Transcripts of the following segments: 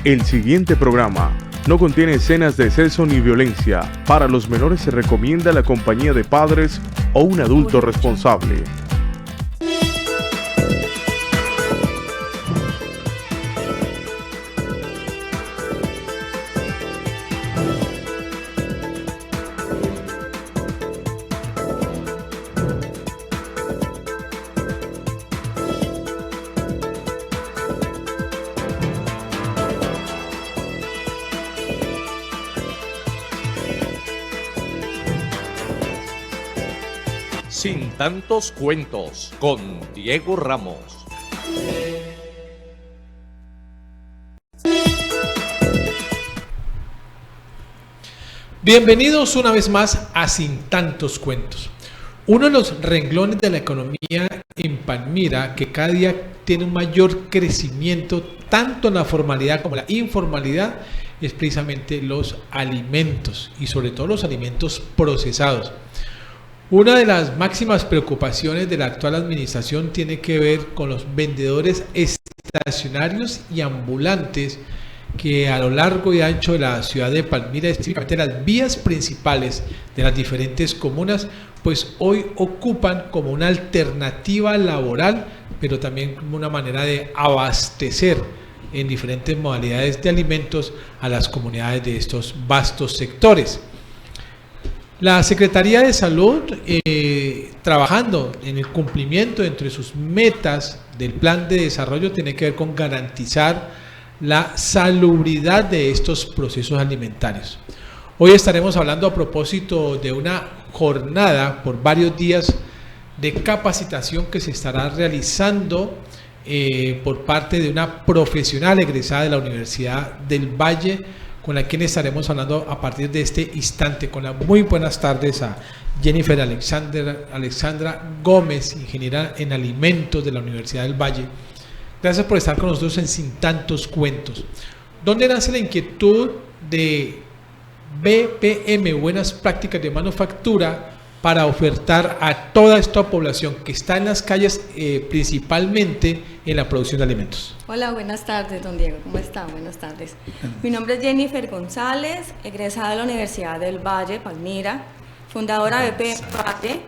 El siguiente programa no contiene escenas de sexo ni violencia. Para los menores se recomienda la compañía de padres o un adulto responsable. Sin tantos cuentos, con Diego Ramos. Bienvenidos una vez más a Sin tantos cuentos. Uno de los renglones de la economía en Palmira que cada día tiene un mayor crecimiento, tanto en la formalidad como en la informalidad, es precisamente los alimentos y sobre todo los alimentos procesados. Una de las máximas preocupaciones de la actual administración tiene que ver con los vendedores estacionarios y ambulantes que a lo largo y ancho de la ciudad de Palmira, específicamente las vías principales de las diferentes comunas, pues hoy ocupan como una alternativa laboral, pero también como una manera de abastecer en diferentes modalidades de alimentos a las comunidades de estos vastos sectores. La Secretaría de Salud, trabajando en el cumplimiento entre sus metas del plan de desarrollo, tiene que ver con garantizar la salubridad de estos procesos alimentarios. Hoy estaremos hablando a propósito de una jornada por varios días de capacitación que se estará realizando por parte de una profesional egresada de la Universidad del Valle, con la quien estaremos hablando a partir de este instante. Con las muy buenas tardes a Jennifer Alexandra Gómez, ingeniera en alimentos de la Universidad del Valle. Gracias por estar con nosotros en Sin Tantos Cuentos. ¿Dónde nace la inquietud de BPM, Buenas Prácticas de Manufactura, para ofertar a toda esta población que está en las calles, principalmente en la producción de alimentos? Hola, buenas tardes, don Diego, ¿cómo está? Buenas tardes. Mi nombre es Jennifer González, egresada de la Universidad del Valle, Palmira, fundadora de BPM Valle,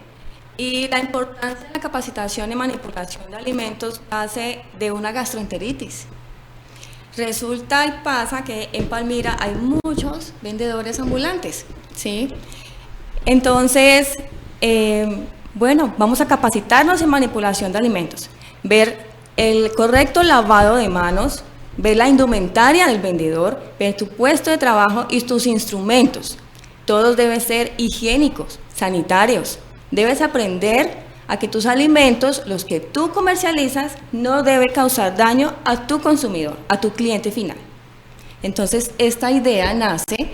y la importancia de la capacitación y manipulación de alimentos nace de una gastroenteritis. Resulta y pasa que en Palmira hay muchos vendedores ambulantes, ¿sí? Entonces, bueno, vamos a capacitarnos en manipulación de alimentos, ver el correcto lavado de manos, ver la indumentaria del vendedor, ver tu puesto de trabajo y tus instrumentos. Todos deben ser higiénicos, sanitarios. Debes aprender a que tus alimentos, los que tú comercializas, no deben causar daño a tu consumidor, a tu cliente final. Entonces, esta idea nace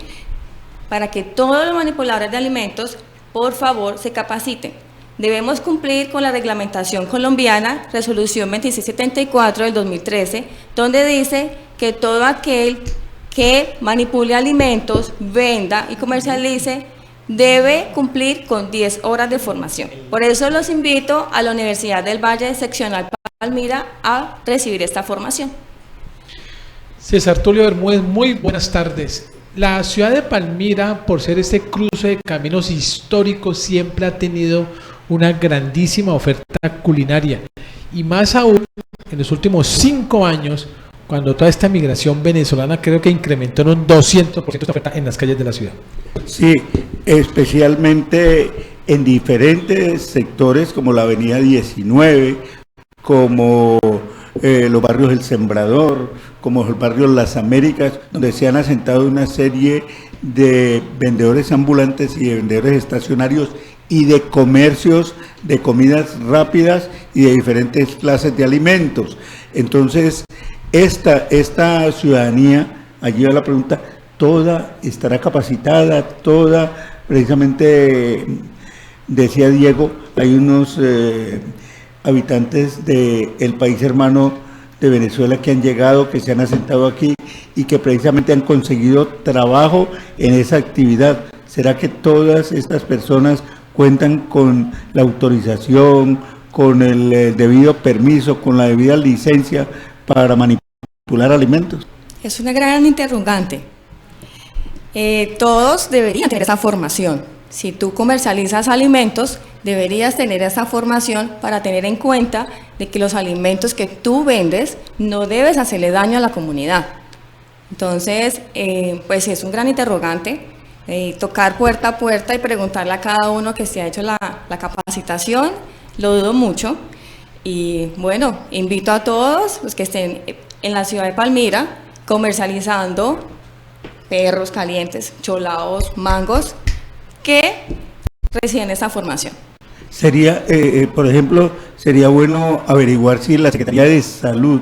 para que todos los manipuladores de alimentos, por favor, se capaciten. Debemos cumplir con la reglamentación colombiana, resolución 2674 del 2013, donde dice que todo aquel que manipule alimentos, venda y comercialice, debe cumplir con 10 horas de formación. Por eso los invito a la Universidad del Valle Seccional Palmira a recibir esta formación. César Tulio Bermúdez, muy buenas tardes. La ciudad de Palmira, por ser este cruce de caminos históricos, siempre ha tenido una grandísima oferta culinaria, y más aún en los últimos 5 años, cuando toda esta migración venezolana creo que incrementó en un 200% esta oferta en las calles de la ciudad. Sí, especialmente en diferentes sectores como la avenida 19, como los barrios El Sembrador, como el barrio Las Américas, donde se han asentado una serie de vendedores ambulantes y de vendedores estacionarios y de comercios de comidas rápidas y de diferentes clases de alimentos. Entonces, esta ciudadanía, allí va la pregunta, toda estará capacitada, toda, precisamente decía Diego, hay unos habitantes del país hermano de Venezuela que han llegado, que se han asentado aquí y que precisamente han conseguido trabajo en esa actividad. ¿Será que todas estas personas cuentan con la autorización, con el debido permiso, con la debida licencia para manipular alimentos? Es una gran interrogante. Todos deberían tener esa formación. Si tú comercializas alimentos, deberías tener esa formación para tener en cuenta de que los alimentos que tú vendes no debes hacerle daño a la comunidad. Entonces, pues es un gran interrogante, tocar puerta a puerta y preguntarle a cada uno que se ha hecho la capacitación, lo dudo mucho. Y bueno, invito a todos los que estén en la ciudad de Palmira comercializando perros calientes, cholados, mangos, que reciben esta formación. Sería, por ejemplo, sería bueno averiguar si la Secretaría de Salud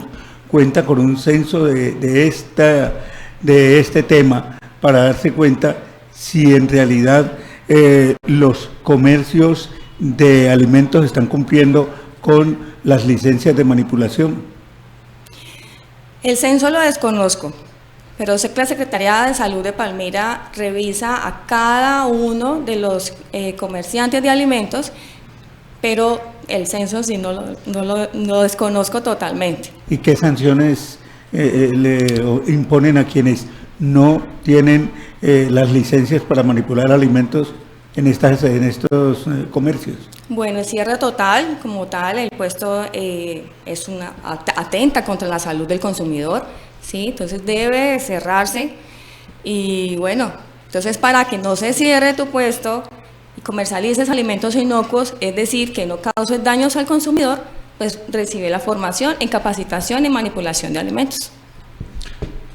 cuenta con un censo de este tema para darse cuenta si en realidad los comercios de alimentos están cumpliendo con las licencias de manipulación. El censo lo desconozco, pero sé que la Secretaría de Salud de Palmira revisa a cada uno de los comerciantes de alimentos, pero el censo sí no lo desconozco totalmente. ¿Y qué sanciones le imponen a quienes no tienen las licencias para manipular alimentos en estos comercios? Bueno, el cierre total, como tal, el puesto atenta contra la salud del consumidor, ¿sí? Entonces debe cerrarse y bueno, entonces para que no se cierre tu puesto y comercialices alimentos inocuos, es decir, que no causes daños al consumidor, pues recibe la formación en capacitación y manipulación de alimentos.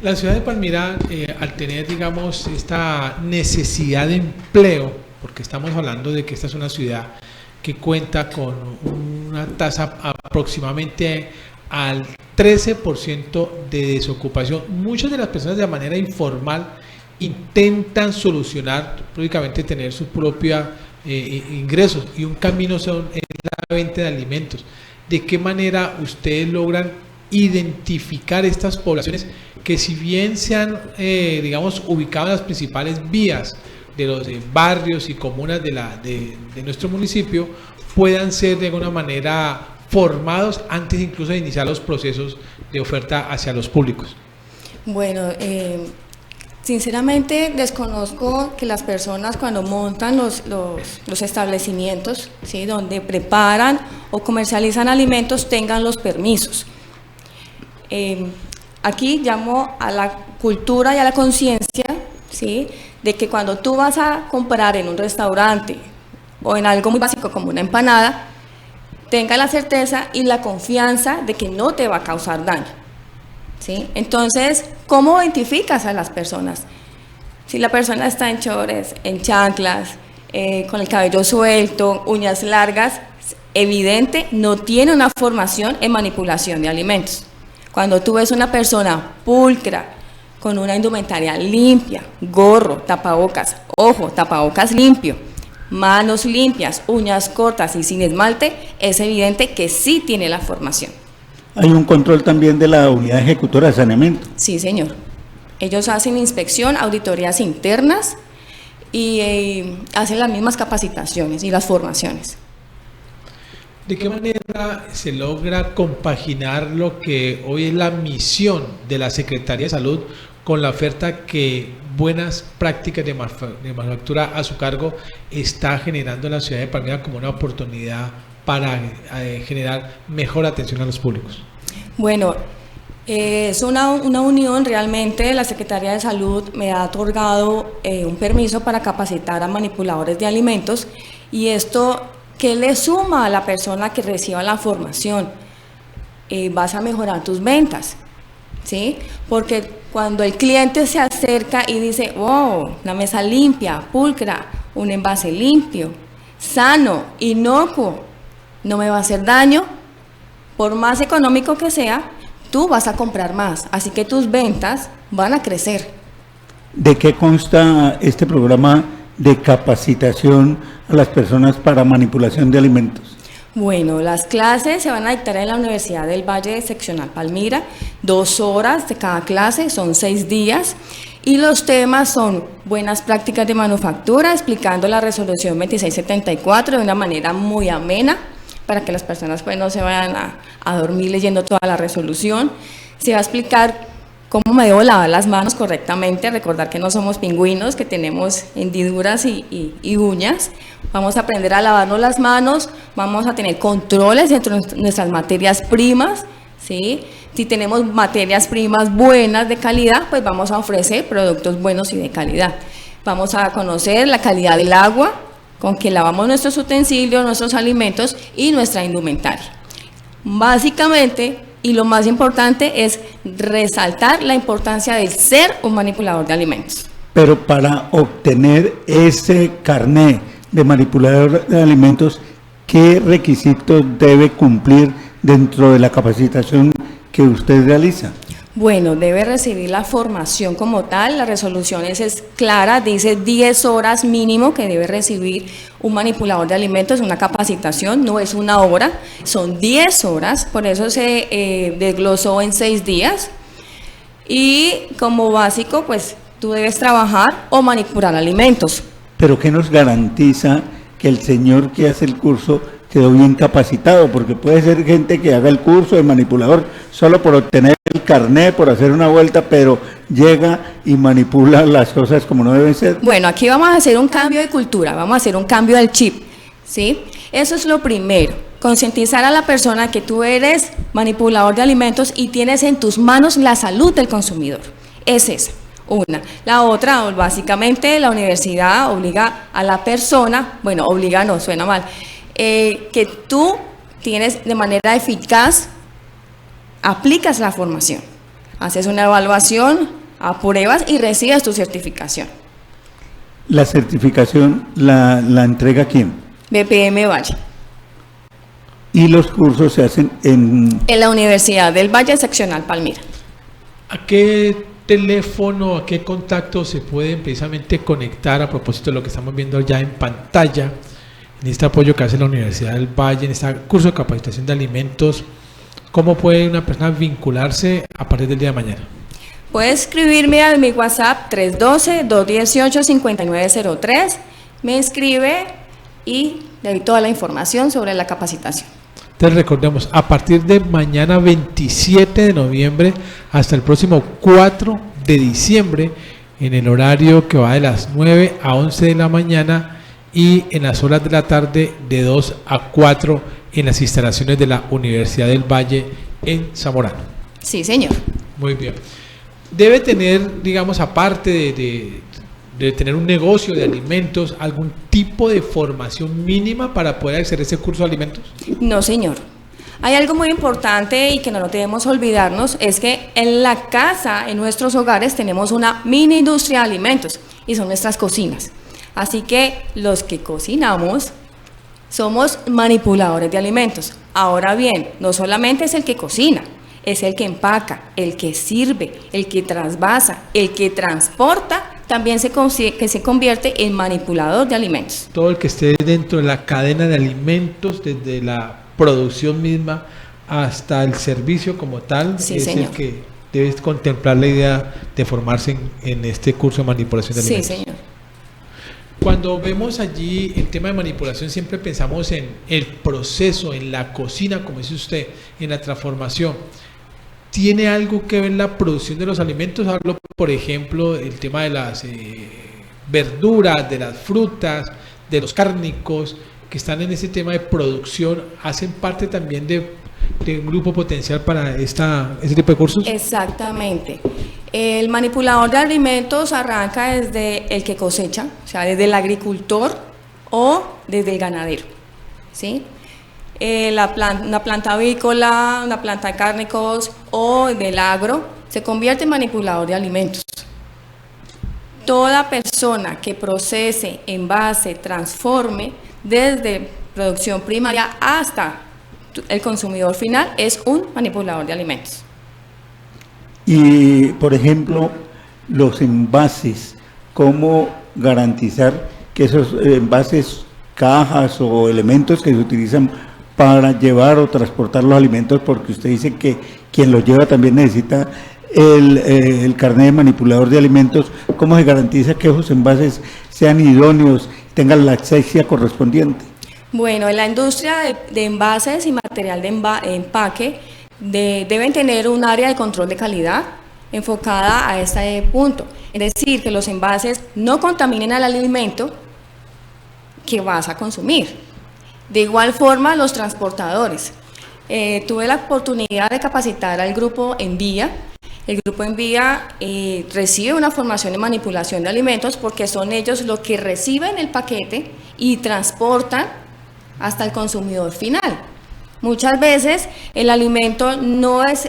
La ciudad de Palmira, al tener, digamos, esta necesidad de empleo, porque estamos hablando de que esta es una ciudad que cuenta con una tasa aproximadamente al 13% de desocupación. Muchas de las personas de manera informal intentan solucionar, prácticamente tener su propia ingresos, y un camino es la venta de alimentos. ¿De qué manera ustedes logran identificar estas poblaciones que, si bien se han, digamos, ubicado en las principales vías de los barrios y comunas de nuestro municipio, puedan ser de alguna manera formados antes incluso de iniciar los procesos de oferta hacia los públicos? Bueno, sinceramente desconozco que las personas cuando montan los establecimientos, ¿sí?, donde preparan o comercializan alimentos, tengan los permisos. Aquí llamo a la cultura y a la conciencia, ¿sí?, de que cuando tú vas a comprar en un restaurante o en algo muy básico como una empanada, tenga la certeza y la confianza de que no te va a causar daño, ¿sí? Entonces, ¿cómo identificas a las personas? Si la persona está en chores, en chanclas, con el cabello suelto, uñas largas, evidente, no tiene una formación en manipulación de alimentos. Cuando tú ves una persona pulcra, con una indumentaria limpia, gorro, tapabocas, ojo, tapabocas limpio, manos limpias, uñas cortas y sin esmalte, es evidente que sí tiene la formación. ¿Hay un control también de la unidad ejecutora de saneamiento? Sí, señor. Ellos hacen inspección, auditorías internas y hacen las mismas capacitaciones y las formaciones. ¿De qué manera se logra compaginar lo que hoy es la misión de la Secretaría de Salud con la oferta que Buenas Prácticas de Manufactura a su cargo está generando en la ciudad de Palmira como una oportunidad para generar mejor atención a los públicos? Bueno, es una unión realmente. La Secretaría de Salud me ha otorgado un permiso para capacitar a manipuladores de alimentos, y esto, ¿qué le suma a la persona que reciba la formación? Vas a mejorar tus ventas, ¿sí? Porque cuando el cliente se acerca y dice, wow, una mesa limpia, pulcra, un envase limpio, sano, inocuo, no me va a hacer daño, por más económico que sea, tú vas a comprar más, así que tus ventas van a crecer. ¿De qué consta este programa de capacitación a las personas para manipulación de alimentos? Bueno, las clases se van a dictar en la Universidad del Valle Seccional Palmira, 2 horas de cada clase, son 6 días, y los temas son buenas prácticas de manufactura, explicando la resolución 2674 de una manera muy amena, para que las personas pues no se vayan a dormir leyendo toda la resolución. Se va a explicar cómo me debo lavar las manos correctamente, recordar que no somos pingüinos, que tenemos hendiduras y uñas. Vamos a aprender a lavarnos las manos, vamos a tener controles dentro de nuestras materias primas, ¿sí? Si tenemos materias primas buenas de calidad, pues vamos a ofrecer productos buenos y de calidad. Vamos a conocer la calidad del agua con que lavamos nuestros utensilios, nuestros alimentos y nuestra indumentaria. Básicamente, y lo más importante es resaltar la importancia del ser un manipulador de alimentos. Pero para obtener ese carné de manipulador de alimentos, ¿qué requisitos debe cumplir dentro de la capacitación que usted realiza? Bueno, debe recibir la formación como tal. La resolución es clara, dice 10 horas mínimo que debe recibir un manipulador de alimentos, una capacitación, no es una hora, son 10 horas, por eso se desglosó en 6 días. Y como básico, pues tú debes trabajar o manipular alimentos. Pero ¿qué nos garantiza que el señor que hace el curso quedó bien capacitado? Porque puede ser gente que haga el curso de manipulador solo por obtener el carné, por hacer una vuelta, pero llega y manipula las cosas como no deben ser. Bueno, aquí vamos a hacer un cambio de cultura, vamos a hacer un cambio del chip, ¿sí? Eso es lo primero, concientizar a la persona que tú eres manipulador de alimentos y tienes en tus manos la salud del consumidor. Es esa, una. La otra, básicamente, la universidad obliga a la persona, bueno, obliga no, suena mal, que tú tienes de manera eficaz, aplicas la formación, haces una evaluación, apruebas y recibes tu certificación. ¿La certificación la entrega quién? BPM Valle. Y los cursos se hacen en la Universidad del Valle Seccional Palmira. ¿A qué teléfono, a qué contacto se pueden precisamente conectar a propósito de lo que estamos viendo ya en pantalla, en este apoyo que hace la Universidad del Valle, en este curso de capacitación de alimentos? ¿Cómo puede una persona vincularse a partir del día de mañana? Puede escribirme a mi WhatsApp 312-218-5903, me escribe y le doy toda la información sobre la capacitación. Entonces recordemos, a partir de mañana 27 de noviembre hasta el próximo 4 de diciembre, en el horario que va de las 9 a 11 de la mañana y en las horas de la tarde de 2 a 4 en las instalaciones de la Universidad del Valle en Zamorano. Sí, señor. Muy bien. Debe tener, digamos, aparte de tener un negocio de alimentos, algún tipo de formación mínima para poder acceder a ese curso de alimentos. No, señor. Hay algo muy importante y que no debemos olvidarnos, es que en la casa, en nuestros hogares, tenemos una mini industria de alimentos y son nuestras cocinas. Así que los que cocinamos somos manipuladores de alimentos. Ahora bien, no solamente es el que cocina, es el que empaca, el que sirve, el que trasvasa, el que transporta, también se convierte en manipulador de alimentos. Todo el que esté dentro de la cadena de alimentos, desde la producción misma hasta el servicio como tal, sí, es señor. El que debe contemplar la idea de formarse en este curso de manipulación de alimentos. Sí, señor. Cuando vemos allí el tema de manipulación, siempre pensamos en el proceso, en la cocina, como dice usted, en la transformación. ¿Tiene algo que ver la producción de los alimentos? Hablo, por ejemplo, del tema de las verduras, de las frutas, de los cárnicos, que están en ese tema de producción, ¿hacen parte también de un grupo potencial para ese tipo de cursos? Exactamente. El manipulador de alimentos arranca desde el que cosecha, o sea, desde el agricultor o desde el ganadero, ¿sí? Una planta avícola, una planta de cárnicos o del agro, se convierte en manipulador de alimentos. Toda persona que procese, envase, transforme, desde producción primaria hasta el consumidor final, es un manipulador de alimentos. Y, por ejemplo, los envases, ¿cómo garantizar que esos envases, cajas o elementos que se utilizan para llevar o transportar los alimentos, porque usted dice que quien los lleva también necesita el carnet de manipulador de alimentos, ¿cómo se garantiza que esos envases sean idóneos, tengan la asepsia correspondiente? Bueno, en la industria de envases y material de empaque deben tener un área de control de calidad enfocada a este punto. Es decir, que los envases no contaminen al alimento que vas a consumir. De igual forma, los transportadores. Tuve la oportunidad de capacitar al grupo Envía. El grupo Envía recibe una formación en manipulación de alimentos porque son ellos los que reciben el paquete y transportan hasta el consumidor final. Muchas veces el alimento no es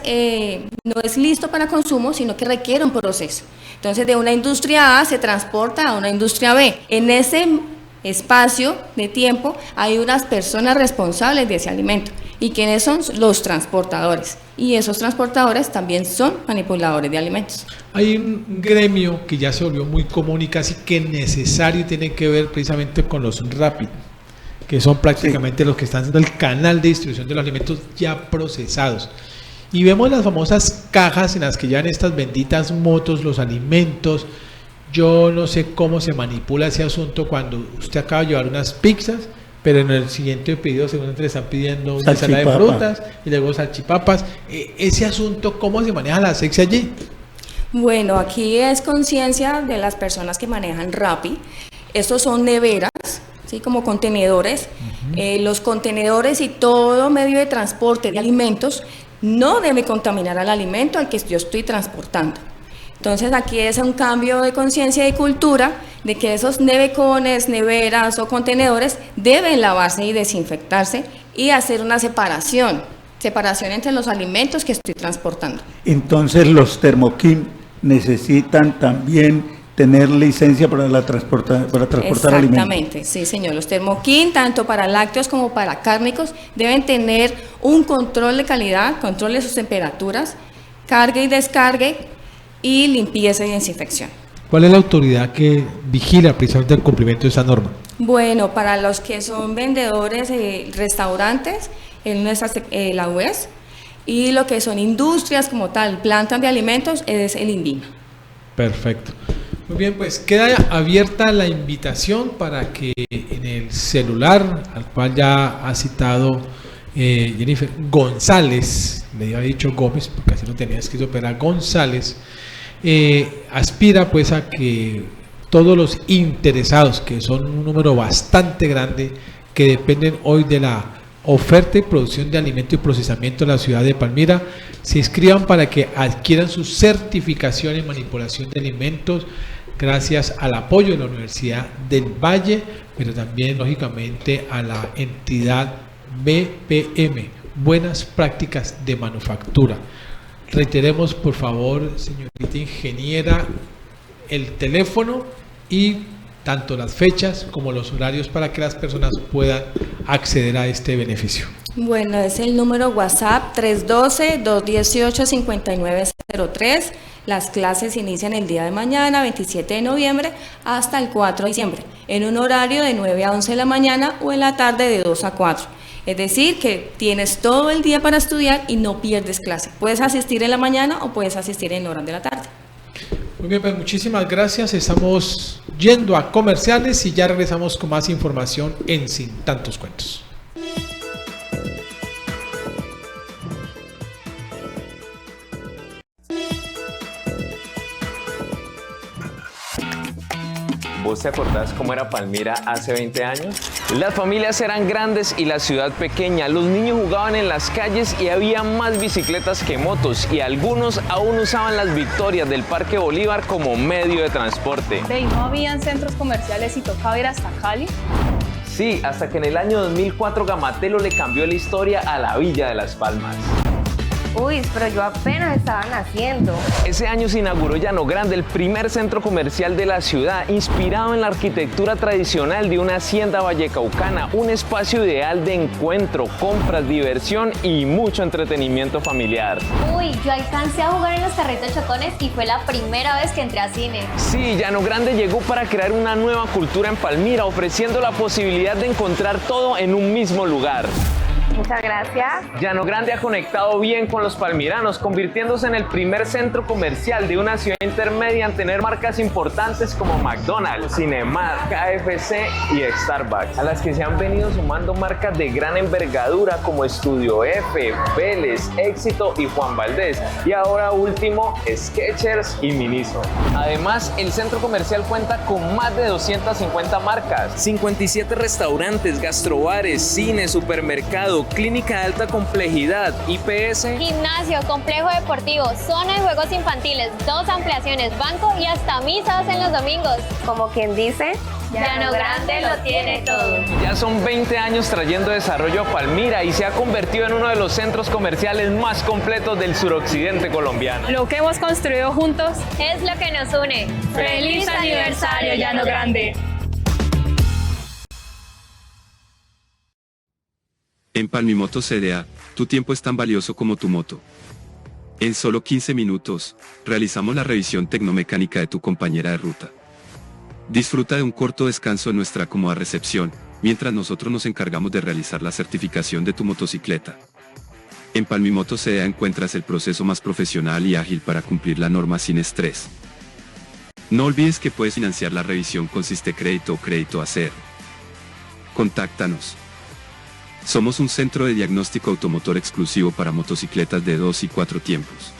listo para consumo, sino que requiere un proceso. Entonces, de una industria A se transporta a una industria B. En ese espacio de tiempo hay unas personas responsables de ese alimento. ¿Y quiénes son? Los transportadores. Y esos transportadores también son manipuladores de alimentos. Hay un gremio que ya se volvió muy común y casi que necesario y tiene que ver precisamente con los Rappi, que son prácticamente los que están haciendo el canal de distribución de los alimentos ya procesados. Y vemos las famosas cajas en las que llevan estas benditas motos, los alimentos. Yo no sé cómo se manipula ese asunto cuando usted acaba de llevar unas pizzas, pero en el siguiente pedido seguramente le están pidiendo una ensalada de frutas y luego salchipapas. Ese asunto, ¿cómo se maneja la asepsia allí? Bueno, aquí es conciencia de las personas que manejan Rappi. Estos son neveras, ¿sí? Como contenedores. Los contenedores y todo medio de transporte de alimentos no debe contaminar al alimento al que yo estoy transportando. Entonces aquí es un cambio de conciencia y cultura de que esos nevecones, neveras o contenedores deben lavarse y desinfectarse y hacer una separación entre los alimentos que estoy transportando. Entonces los Thermokin necesitan también tener licencia para transportar alimentos. Exactamente, sí señor. Los Thermokin, tanto para lácteos como para cárnicos, deben tener un control de calidad, control de sus temperaturas, carga y descargue, y limpieza y desinfección. ¿Cuál es la autoridad que vigila precisamente el cumplimiento de esa norma? Bueno, para los que son vendedores, restaurantes, la UES, y lo que son industrias como tal, plantas de alimentos, es el INVIMA. Perfecto. Muy bien, pues queda abierta la invitación para que en el celular, al cual ya ha citado Jennifer González, me había dicho Gómez, porque así no tenía escrito, pero era González, aspira pues a que todos los interesados, que son un número bastante grande, que dependen hoy de la oferta y producción de alimento y procesamiento en la ciudad de Palmira, se inscriban para que adquieran su certificación en manipulación de alimentos gracias al apoyo de la Universidad del Valle, pero también lógicamente a la entidad BPM, Buenas Prácticas de Manufactura. Reiteremos, por favor, señorita ingeniera, el teléfono y tanto las fechas como los horarios para que las personas puedan acceder a este beneficio. Bueno, es el número WhatsApp 312-218-5903. Las clases inician el día de mañana, 27 de noviembre, hasta el 4 de diciembre, en un horario de 9 a 11 de la mañana o en la tarde de 2 a 4. Es decir, que tienes todo el día para estudiar y no pierdes clase. Puedes asistir en la mañana o puedes asistir en horas de la tarde. Muy bien, pues muchísimas gracias. Estamos yendo a comerciales y ya regresamos con más información en Sin Tantos Cuentos. ¿Vos te acordás cómo era Palmira hace 20 años? Las familias eran grandes y la ciudad pequeña. Los niños jugaban en las calles y había más bicicletas que motos. Y algunos aún usaban las Victorias del Parque Bolívar como medio de transporte. ¿Y no habían centros comerciales y tocaba ir hasta Cali? Sí, hasta que en el año 2004 Gamatelo le cambió la historia a la Villa de Las Palmas. Uy, pero yo apenas estaba naciendo. Ese año se inauguró Llano Grande, el primer centro comercial de la ciudad, inspirado en la arquitectura tradicional de una hacienda vallecaucana, un espacio ideal de encuentro, compras, diversión y mucho entretenimiento familiar. Uy, yo alcancé a jugar en los carritos chocones y fue la primera vez que entré a cine. Sí, Llano Grande llegó para crear una nueva cultura en Palmira, ofreciendo la posibilidad de encontrar todo en un mismo lugar. Muchas gracias. Llano Grande ha conectado bien con los palmiranos, convirtiéndose en el primer centro comercial de una ciudad intermedia en tener marcas importantes como McDonald's, Cinemark, KFC y Starbucks, a las que se han venido sumando marcas de gran envergadura como Estudio F, Vélez, Éxito y Juan Valdez, y ahora último Skechers y Miniso. Además, el centro comercial cuenta con más de 250 marcas, 57 restaurantes, gastrobares, cine, supermercado, clínica de alta complejidad, IPS, Gimnasio, complejo deportivo, zona de juegos infantiles, 2 ampliaciones, banco y hasta misas en los domingos. Como quien dice, Llano Grande lo tiene todo. Ya son 20 años trayendo desarrollo a Palmira y se ha convertido en uno de los centros comerciales más completos del suroccidente colombiano. lo que hemos construido juntos. Es lo que nos une. ¡Feliz aniversario, Llano Grande! En Palmimoto CDA, tu tiempo es tan valioso como tu moto. En solo 15 minutos, realizamos la revisión tecnomecánica de tu compañera de ruta. Disfruta de un corto descanso en nuestra cómoda recepción, mientras nosotros nos encargamos de realizar la certificación de tu motocicleta. En Palmimoto CDA encuentras el proceso más profesional y ágil para cumplir la norma sin estrés. No olvides que puedes financiar la revisión con Sistecrédito o Crédito ACR. Contáctanos. Somos un centro de diagnóstico automotor exclusivo para motocicletas de 2 y 4 tiempos.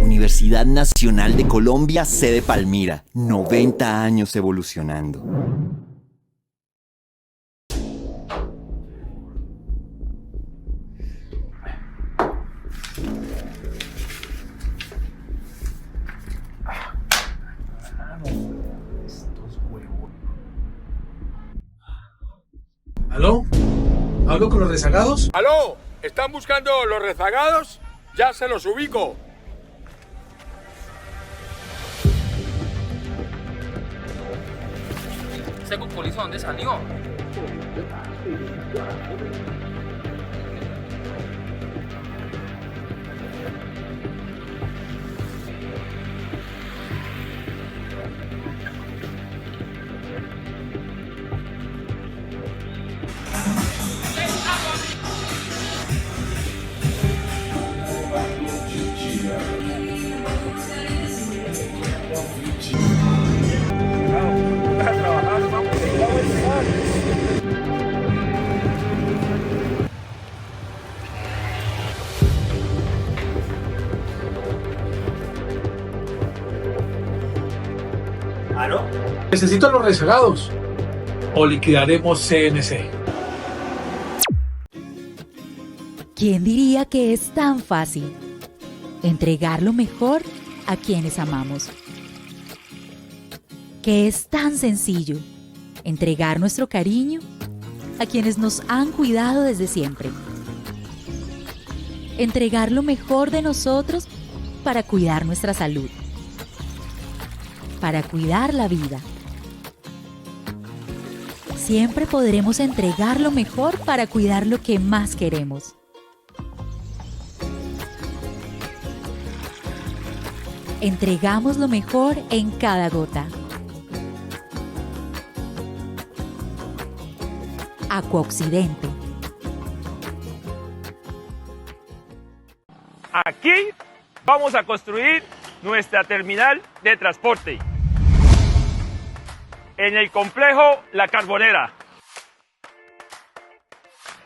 Universidad Nacional de Colombia, sede Palmira. 90 años evolucionando. ¿Aló? ¿Hablo con los rezagados? ¡Aló! ¿Están buscando los rezagados? Ya se los ubico. ¿Ese cupolizo dónde salió? ¿Aló? Necesito a los rezagados o liquidaremos CNC. ¿Quién diría que es tan fácil entregar lo mejor a quienes amamos? Que es tan sencillo entregar nuestro cariño a quienes nos han cuidado desde siempre. Entregar lo mejor de nosotros para cuidar nuestra salud, para cuidar la vida. Siempre podremos entregar lo mejor para cuidar lo que más queremos. Entregamos lo mejor en cada gota. Acuoccidente. Aquí vamos a construir nuestra terminal de transporte en el complejo La Carbonera.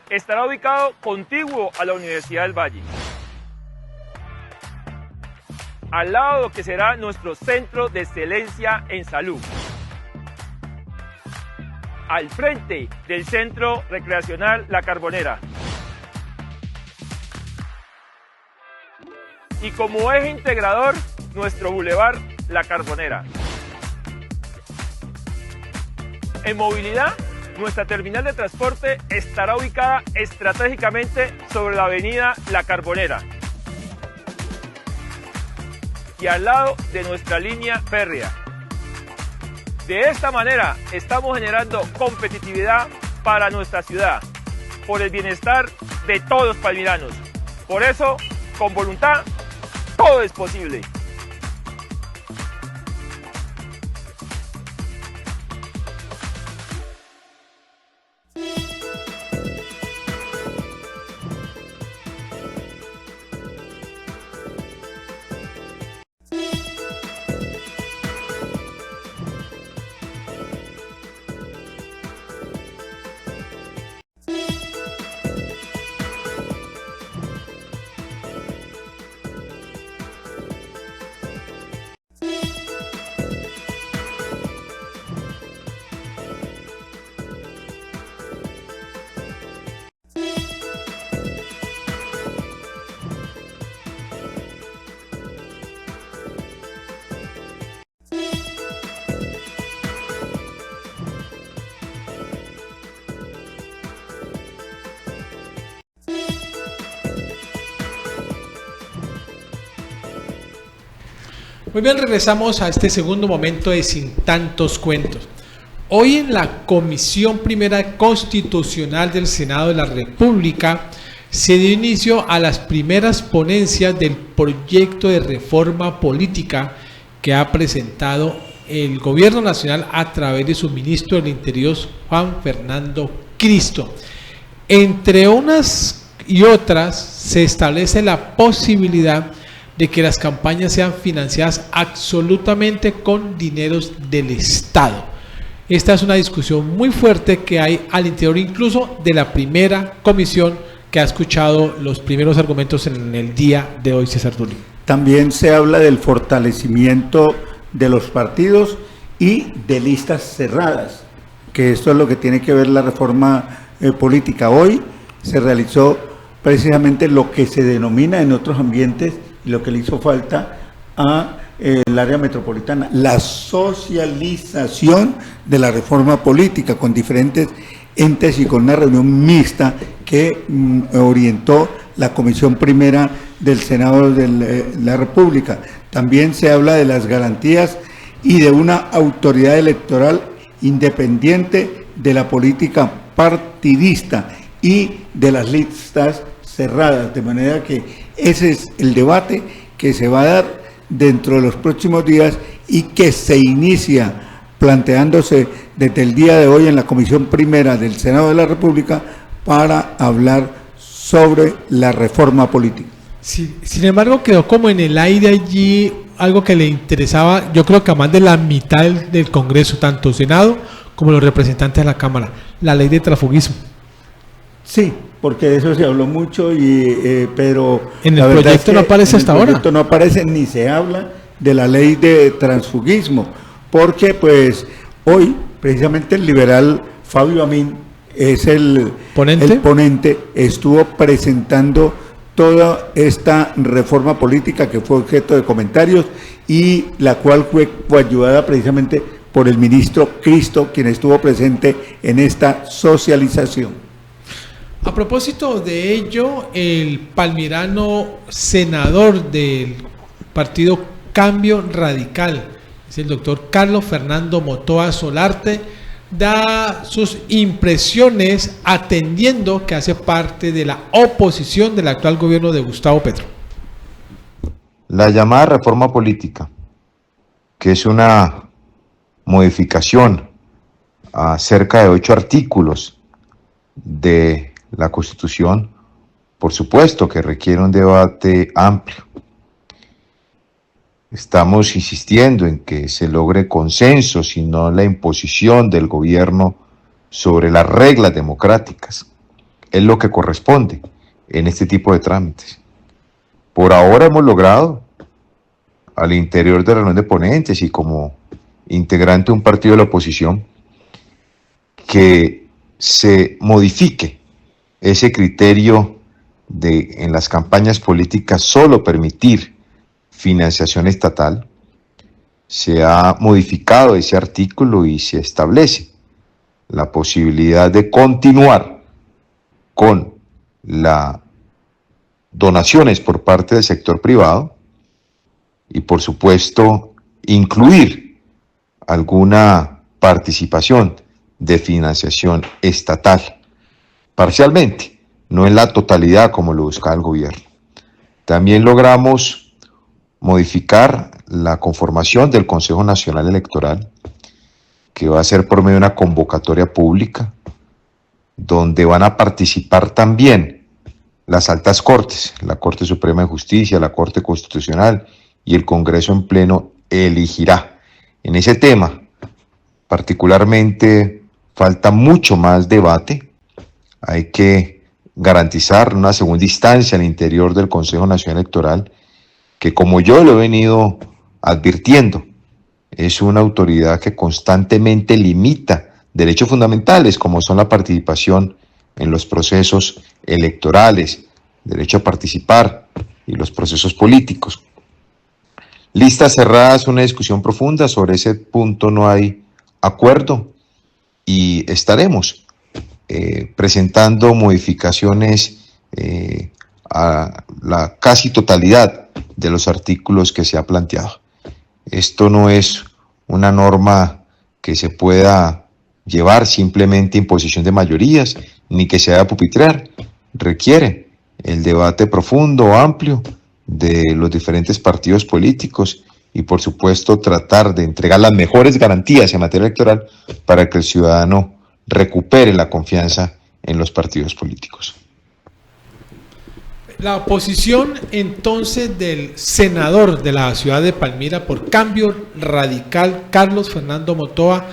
Estará ubicado contiguo a la Universidad del Valle, al lado de lo que será nuestro centro de excelencia en salud, al frente del centro recreacional La Carbonera, y como eje integrador nuestro bulevar La Carbonera. En movilidad, nuestra terminal de transporte estará ubicada estratégicamente sobre la avenida La Carbonera y al lado de nuestra línea férrea. De esta manera estamos generando competitividad para nuestra ciudad, por el bienestar de todos los palmiranos. Por eso, con voluntad, todo es posible. Muy bien, regresamos a este segundo momento de Sin Tantos Cuentos. Hoy en la Comisión Primera Constitucional del Senado de la República se dio inicio a las primeras ponencias del proyecto de reforma política que ha presentado el Gobierno Nacional a través de su ministro del Interior, Juan Fernando Cristo. Entre unas y otras se establece la posibilidad de que las campañas sean financiadas absolutamente con dineros del Estado. Esta es una discusión muy fuerte que hay al interior incluso de la primera comisión que ha escuchado los primeros argumentos en el día de hoy, César Tulio. También se habla del fortalecimiento de los partidos y de listas cerradas, que esto es lo que tiene que ver la reforma política. Hoy se realizó precisamente lo que se denomina en otros ambientes y lo que le hizo falta a el área metropolitana, la socialización de la reforma política con diferentes entes y con una reunión mixta que orientó la Comisión Primera del Senado de la República. También se habla de las garantías y de una autoridad electoral independiente de la política partidista y de las listas cerradas, de manera que ese es el debate que se va a dar dentro de los próximos días y que se inicia planteándose desde el día de hoy en la Comisión Primera del Senado de la República para hablar sobre la reforma política. Sí, sin embargo, quedó como en el aire allí algo que le interesaba, yo creo que a más de la mitad del Congreso, tanto Senado como los representantes de la Cámara, la ley de transfugismo. Sí, porque de eso se habló mucho, pero en el proyecto no aparece hasta ahora. En el proyecto no aparece ni se habla de la ley de transfugismo, porque pues hoy precisamente el liberal Fabio Amin es el ponente, estuvo presentando toda esta reforma política que fue objeto de comentarios y la cual fue coayudada precisamente por el ministro Cristo, quien estuvo presente en esta socialización. A propósito de ello, el palmirano senador del partido Cambio Radical, es el doctor Carlos Fernando Motoa Solarte, da sus impresiones atendiendo que hace parte de la oposición del actual gobierno de Gustavo Petro. La llamada reforma política, que es una modificación a cerca de 8 artículos de la Constitución, por supuesto que requiere un debate amplio. Estamos insistiendo en que se logre consenso, sino la imposición del gobierno sobre las reglas democráticas. Es lo que corresponde en este tipo de trámites. Por ahora hemos logrado, al interior de la reunión de ponentes y como integrante de un partido de la oposición, que se modifique ese criterio de en las campañas políticas solo permitir financiación estatal. Se ha modificado ese artículo y se establece la posibilidad de continuar con las donaciones por parte del sector privado y, por supuesto, incluir alguna participación de financiación estatal, parcialmente, no en la totalidad como lo buscaba el gobierno. También logramos modificar la conformación del Consejo Nacional Electoral, que va a ser por medio de una convocatoria pública, donde van a participar también las altas cortes, la Corte Suprema de Justicia, la Corte Constitucional, y el Congreso en pleno elegirá. En ese tema, particularmente, falta mucho más debate. Hay que garantizar una segunda instancia al interior del Consejo Nacional Electoral, que, como yo lo he venido advirtiendo, es una autoridad que constantemente limita derechos fundamentales, como son la participación en los procesos electorales, derecho a participar y los procesos políticos. Listas cerradas, una discusión profunda, sobre ese punto no hay acuerdo y estaremos presentando modificaciones a la casi totalidad de los artículos que se ha planteado. Esto no es una norma que se pueda llevar simplemente imposición de mayorías, ni que se haga pupitrear. Requiere el debate profundo, amplio, de los diferentes partidos políticos y, por supuesto, tratar de entregar las mejores garantías en materia electoral para que el ciudadano recupere la confianza en los partidos políticos. La oposición entonces del senador de la ciudad de Palmira por Cambio Radical, Carlos Fernando Motoa,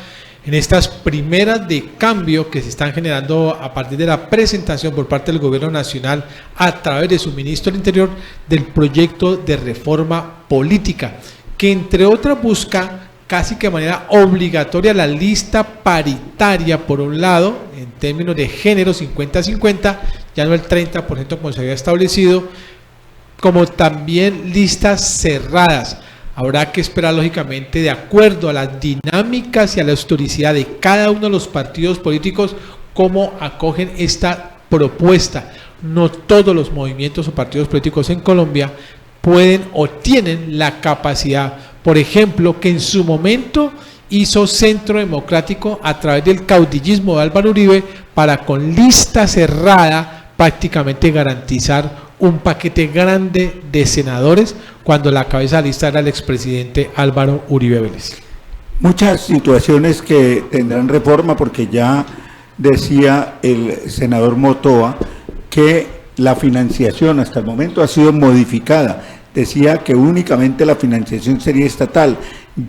en estas primeras de cambio que se están generando a partir de la presentación por parte del gobierno nacional a través de su ministro del Interior del proyecto de reforma política, que entre otras busca casi que de manera obligatoria la lista paritaria, por un lado, en términos de género 50-50, ya no el 30% como se había establecido, como también listas cerradas. Habrá que esperar, lógicamente, de acuerdo a las dinámicas y a la historicidad de cada uno de los partidos políticos, cómo acogen esta propuesta. No todos los movimientos o partidos políticos en Colombia pueden o tienen la capacidad, por ejemplo, que en su momento hizo Centro Democrático a través del caudillismo de Álvaro Uribe, para con lista cerrada prácticamente garantizar un paquete grande de senadores, cuando la cabeza de lista era el expresidente Álvaro Uribe Vélez. Muchas situaciones que tendrán reforma, porque ya decía el senador Motoa que la financiación hasta el momento ha sido modificada. Decía que únicamente la financiación sería estatal.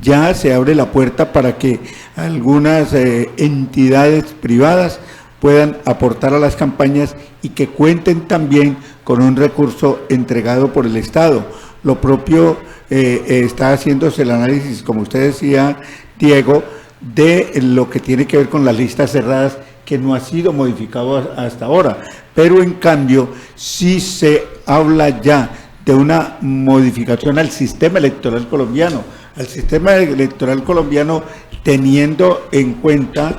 Ya se abre la puerta para que algunas entidades privadas puedan aportar a las campañas y que cuenten también con un recurso entregado por el Estado. Lo propio está haciéndose el análisis, como usted decía, Diego, de lo que tiene que ver con las listas cerradas, que no ha sido modificado hasta ahora, pero en cambio sí se habla ya de una modificación al sistema electoral colombiano, teniendo en cuenta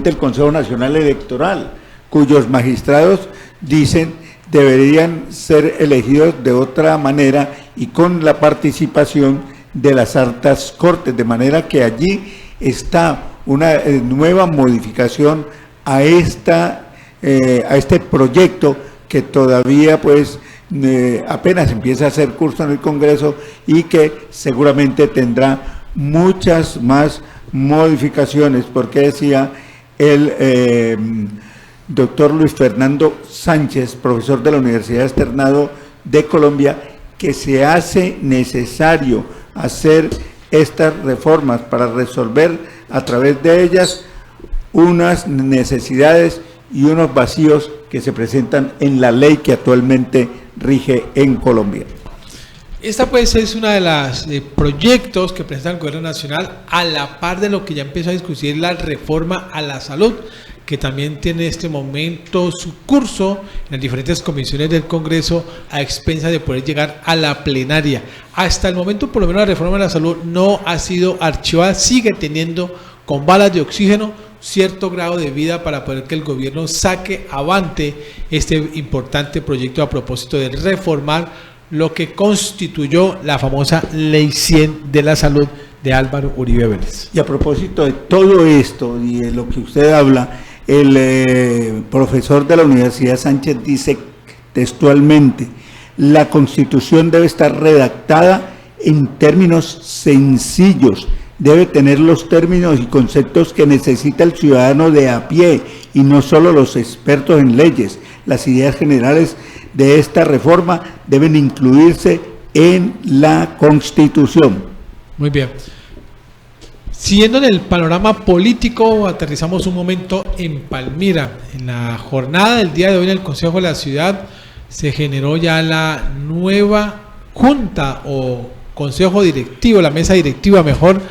el Consejo Nacional Electoral, cuyos magistrados dicen deberían ser elegidos de otra manera y con la participación de las altas cortes, de manera que allí está una nueva modificación a este proyecto que todavía apenas empieza a hacer curso en el Congreso y que seguramente tendrá muchas más modificaciones, porque decía el doctor Luis Fernando Sánchez, profesor de la Universidad Externado de Colombia, que se hace necesario hacer estas reformas para resolver a través de ellas unas necesidades y unos vacíos que se presentan en la ley que actualmente rige en Colombia. Esta pues es una de las proyectos que presenta el Gobierno Nacional a la par de lo que ya empezó a discutir la reforma a la salud, que también tiene en este momento su curso en las diferentes comisiones del Congreso a expensas de poder llegar a la plenaria. Hasta el momento, por lo menos, la reforma a la salud no ha sido archivada, sigue teniendo con balas de oxígeno cierto grado de vida para poder que el gobierno saque avante este importante proyecto a propósito de reformar lo que constituyó la famosa Ley 100 de la Salud de Álvaro Uribe Vélez. Y a propósito de todo esto y de lo que usted habla, el profesor de la Universidad Sánchez dice textualmente: la Constitución debe estar redactada en términos sencillos, debe tener los términos y conceptos que necesita el ciudadano de a pie y no solo los expertos en leyes. Las ideas generales de esta reforma deben incluirse en la Constitución. Muy bien. Siguiendo en el panorama político, aterrizamos un momento en Palmira. En la jornada del día de hoy en el Consejo de la Ciudad se generó ya la nueva junta o consejo directivo, la mesa directiva mejor,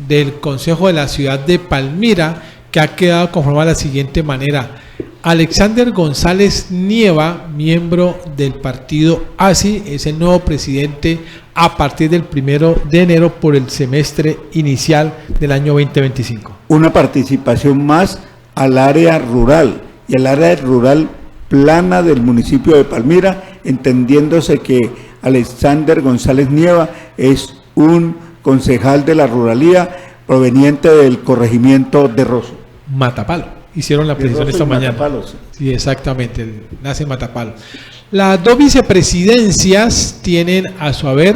del Consejo de la Ciudad de Palmira, que ha quedado conformada de la siguiente manera: Alexander González Nieva, miembro del partido ASI, es el nuevo presidente a partir del 1 de enero por el semestre inicial del año 2025. Una participación más al área rural y al área rural plana del municipio de Palmira, entendiéndose que Alexander González Nieva es un concejal de la ruralía proveniente del corregimiento de Rosso. Matapalo. Hicieron la precisión esta mañana. Matapalo, sí. Sí, exactamente, nace en Matapalo. Las dos vicepresidencias tienen a su haber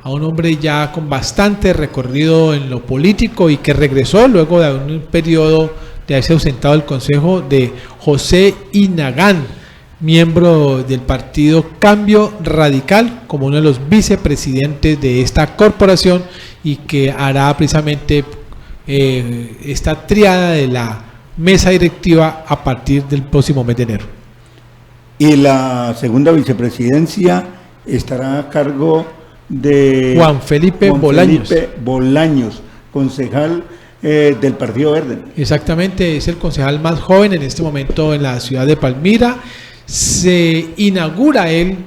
a un hombre ya con bastante recorrido en lo político y que regresó luego de un periodo de haberse ausentado del Consejo, de José Inagán, miembro del partido Cambio Radical, como uno de los vicepresidentes de esta corporación, y que hará precisamente esta tríada de la mesa directiva a partir del próximo mes de enero. Y la segunda vicepresidencia estará a cargo de Juan Felipe Bolaños, concejal del Partido Verde. Exactamente, es el concejal más joven en este momento en la ciudad de Palmira. Se inaugura él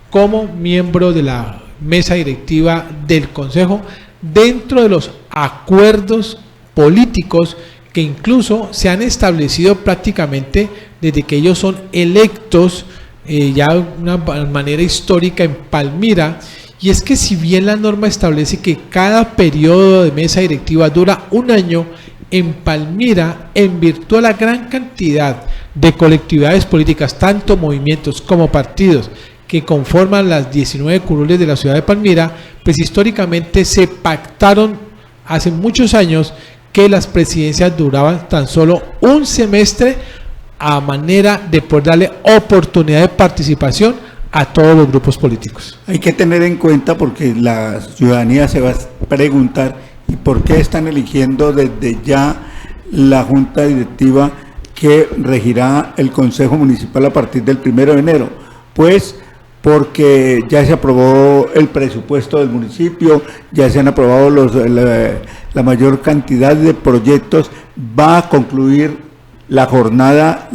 como miembro de la mesa directiva del Consejo dentro de los acuerdos políticos que incluso se han establecido prácticamente desde que ellos son electos ya de una manera histórica en Palmira. Y es que si bien la norma establece que cada periodo de mesa directiva dura un año, en Palmira, en virtud de la gran cantidad de colectividades políticas, tanto movimientos como partidos, que conforman las 19 curules de la ciudad de Palmira, pues históricamente se pactaron hace muchos años que las presidencias duraban tan solo un semestre, a manera de poder darle oportunidad de participación a todos los grupos políticos. Hay que tener en cuenta, porque la ciudadanía se va a preguntar, ¿y por qué están eligiendo desde ya la junta directiva que regirá el Consejo Municipal a partir del 1 de enero? Pues porque ya se aprobó el presupuesto del municipio, ya se han aprobado la mayor cantidad de proyectos, va a concluir la jornada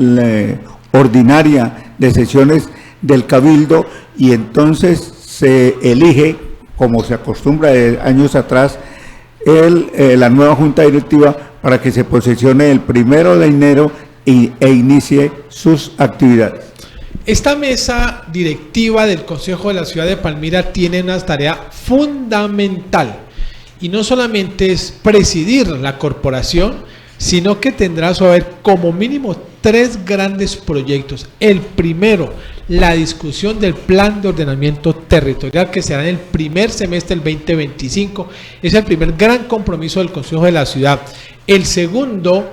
ordinaria de sesiones del Cabildo, y entonces se elige, como se acostumbra de años atrás, la nueva junta directiva para que se posesione el 1 de enero e inicie sus actividades. Esta mesa directiva del Consejo de la Ciudad de Palmira tiene una tarea fundamental, y no solamente es presidir la corporación, sino que tendrá a su haber como mínimo 3 grandes proyectos. El primero, la discusión del plan de ordenamiento territorial, que será en el primer semestre del 2025. Es el primer gran compromiso del Consejo de la Ciudad. El segundo,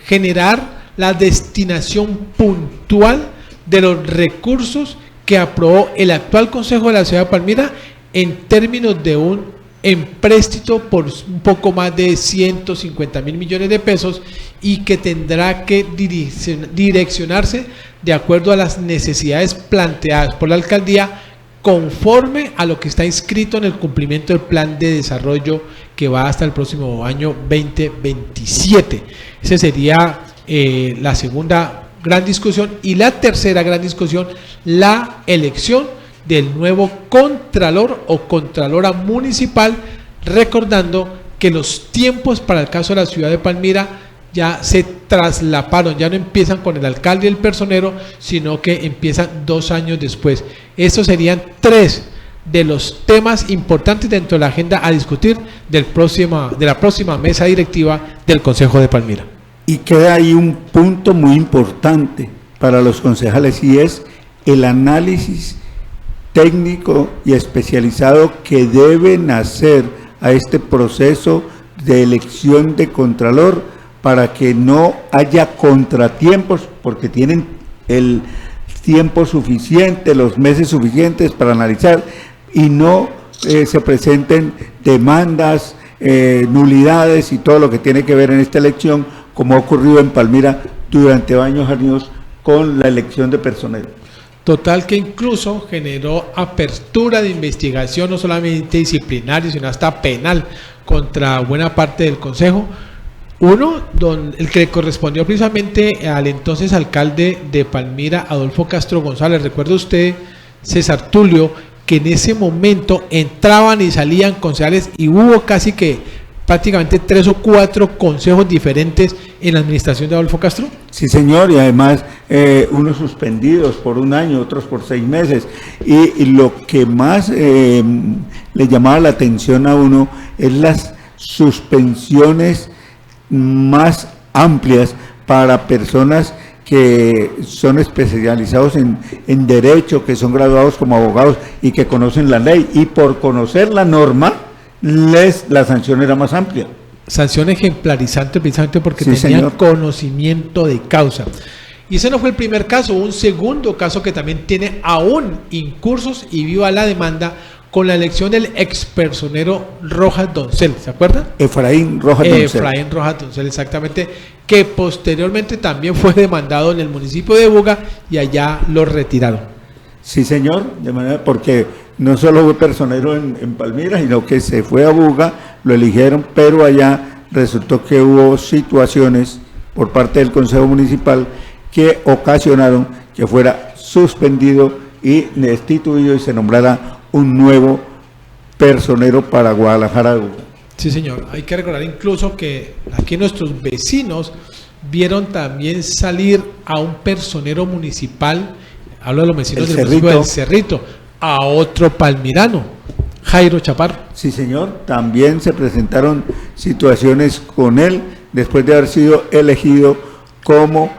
generar la destinación puntual de los recursos que aprobó el actual Consejo de la Ciudad de Palmira en términos de un empréstito por un poco más de 150.000 millones de pesos, y que tendrá que direccionarse de acuerdo a las necesidades planteadas por la alcaldía, conforme a lo que está inscrito en el cumplimiento del plan de desarrollo que va hasta el próximo año 2027. Esa sería la segunda gran discusión. Y la tercera gran discusión, la elección del nuevo contralor o contralora municipal, recordando que los tiempos para el caso de la ciudad de Palmira ya se traslaparon, ya no empiezan con el alcalde y el personero, sino que empiezan 2 años después. Estos serían 3 de los temas importantes dentro de la agenda a discutir de la próxima mesa directiva del Consejo de Palmira. Y queda ahí un punto muy importante para los concejales, y es el análisis técnico y especializado que deben hacer a este proceso de elección de contralor, para que no haya contratiempos, porque tienen el tiempo suficiente, los meses suficientes para analizar, y no se presenten demandas, nulidades y todo lo que tiene que ver en esta elección, como ha ocurrido en Palmira durante años con la elección de personero. Total, que incluso generó apertura de investigación, no solamente disciplinaria, sino hasta penal, contra buena parte del Consejo. Uno, el que correspondió precisamente al entonces alcalde de Palmira, Adolfo Castro González. Recuerda usted, César Tulio, que en ese momento entraban y salían concejales, y hubo casi que prácticamente 3 o 4 consejos diferentes en la administración de Adolfo Castro. Sí, señor, y además unos suspendidos por 1 año, otros por 6 meses. Y lo que más le llamaba la atención a uno es las suspensiones más amplias para personas que son especializados en derecho, que son graduados como abogados y que conocen la ley, y por conocer la norma, la sanción era más amplia. Sanción ejemplarizante, precisamente porque sí, tenían señor, conocimiento de causa. Y ese no fue el primer caso, un segundo caso que también tiene aún incursos y viva la demanda, con la elección del expersonero Rojas Doncel, ¿se acuerdan? Efraín Rojas Doncel. Efraín Rojas Doncel, exactamente, que posteriormente también fue demandado en el municipio de Buga, y allá lo retiraron. Sí, señor, de manera, porque no solo fue personero en Palmira, sino que se fue a Buga, lo eligieron, pero allá resultó que hubo situaciones por parte del Consejo Municipal que ocasionaron que fuera suspendido y destituido, y se nombrara un nuevo personero para Guadalajara. Sí, señor. Hay que recordar incluso que aquí nuestros vecinos vieron también salir a un personero municipal, hablo de los vecinos del municipio del Cerrito, a otro palmirano, Jairo Chaparro. Sí, señor. También se presentaron situaciones con él después de haber sido elegido como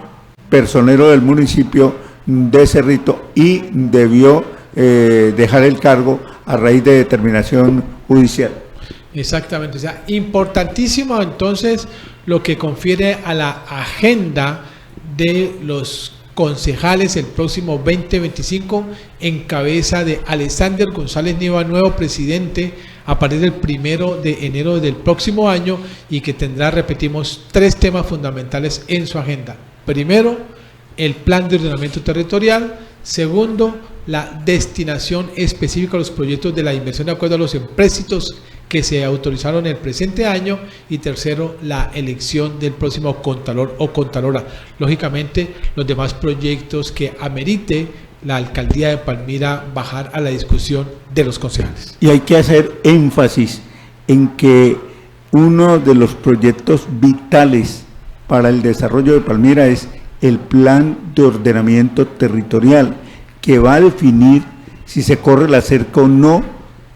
personero del municipio de Cerrito, y debió dejar el cargo a raíz de determinación judicial. Exactamente, o sea, importantísimo entonces lo que confiere a la agenda de los concejales el próximo 2025, en cabeza de Alexander González Nieva, nuevo presidente a partir del 1 de enero del próximo año, y que tendrá, repetimos, 3 temas fundamentales en su agenda. Primero, el plan de ordenamiento territorial. Segundo, la destinación específica a los proyectos de la inversión de acuerdo a los empréstitos que se autorizaron el presente año. Y tercero, la elección del próximo contralor o contralora. Lógicamente, los demás proyectos que amerite la alcaldía de Palmira bajar a la discusión de los concejales. Y hay que hacer énfasis en que uno de los proyectos vitales para el desarrollo de Palmira es el plan de ordenamiento territorial, que va a definir si se corre la cerca o no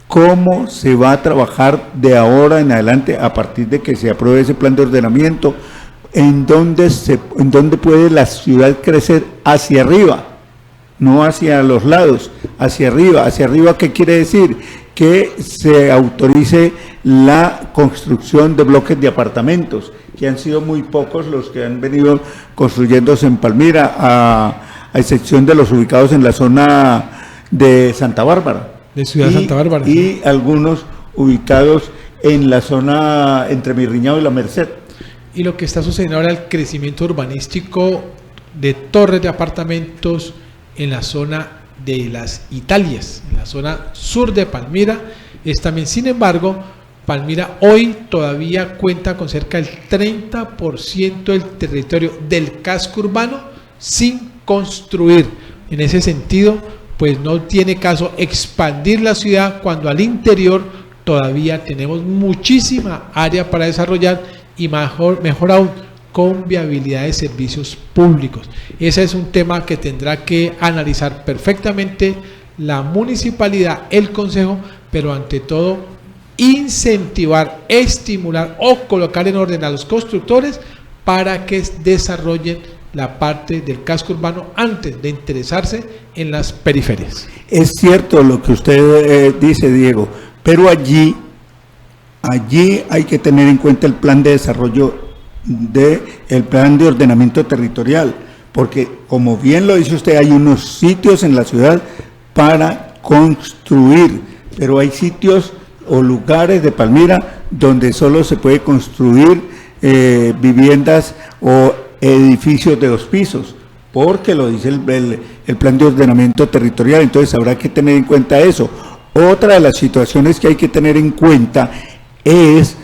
cómo se va a trabajar de ahora en adelante a partir de que se apruebe ese plan de ordenamiento, en dónde puede la ciudad crecer hacia arriba, no hacia los lados, hacia arriba. ¿Hacia arriba qué quiere decir? Que se autorice la construcción de bloques de apartamentos, que han sido muy pocos los que han venido construyéndose en Palmira, a excepción de los ubicados en la zona de Santa Bárbara. De Ciudad Santa Bárbara. Y algunos ubicados en la zona entre Mirriñao y La Merced. Y lo que está sucediendo ahora, el crecimiento urbanístico de torres de apartamentos en la zona de las Italias, en la zona sur de Palmira, es también. Sin embargo, Palmira hoy todavía cuenta con cerca del 30% del territorio del casco urbano sin construir. En ese sentido, pues no tiene caso expandir la ciudad cuando al interior todavía tenemos muchísima área para desarrollar y mejor aún, con viabilidad de servicios públicos. Ese es un tema que tendrá que analizar perfectamente la municipalidad, el consejo, pero ante todo incentivar, estimular o colocar en orden a los constructores para que desarrollen la parte del casco urbano antes de interesarse en las periferias. Es cierto lo que usted dice, Diego, pero allí hay que tener en cuenta el plan de desarrollo, el plan de ordenamiento territorial, porque como bien lo dice usted, hay unos sitios en la ciudad para construir, pero hay sitios o lugares de Palmira donde solo se puede construir viviendas o edificios de 2 pisos, porque lo dice el plan de ordenamiento territorial. Entonces habrá que tener en cuenta eso. Otra de las situaciones que hay que tener en cuenta es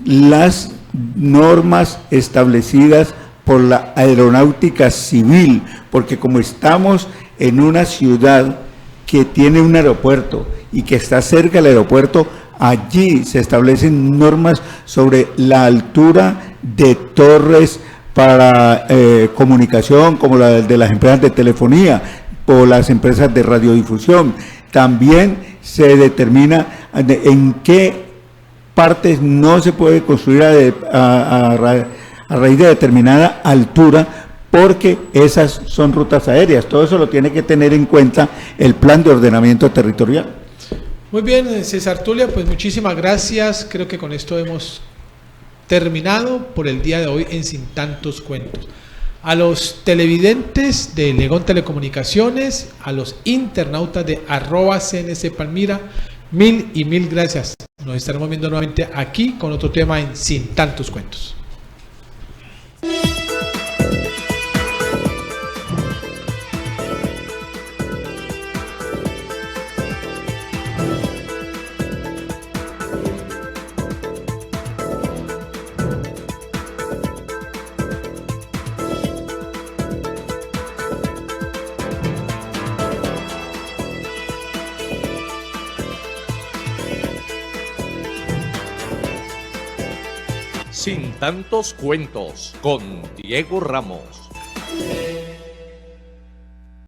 las normas establecidas por la aeronáutica civil, porque como estamos en una ciudad que tiene un aeropuerto y que está cerca del aeropuerto, allí se establecen normas sobre la altura de torres para comunicación, como la de las empresas de telefonía o las empresas de radiodifusión. También se determina en qué partes no se puede construir a raíz de determinada altura, porque esas son rutas aéreas. Todo eso lo tiene que tener en cuenta el plan de ordenamiento territorial. Muy bien, César Tulia, pues muchísimas gracias. Creo que con esto hemos terminado por el día de hoy en Sin Tantos Cuentos. A los televidentes de Legón Telecomunicaciones, a los internautas de @CNC Palmira, mil gracias. Nos estaremos viendo nuevamente aquí con otro tema en Sin Tantos Cuentos. Sin Tantos Cuentos con Diego Ramos.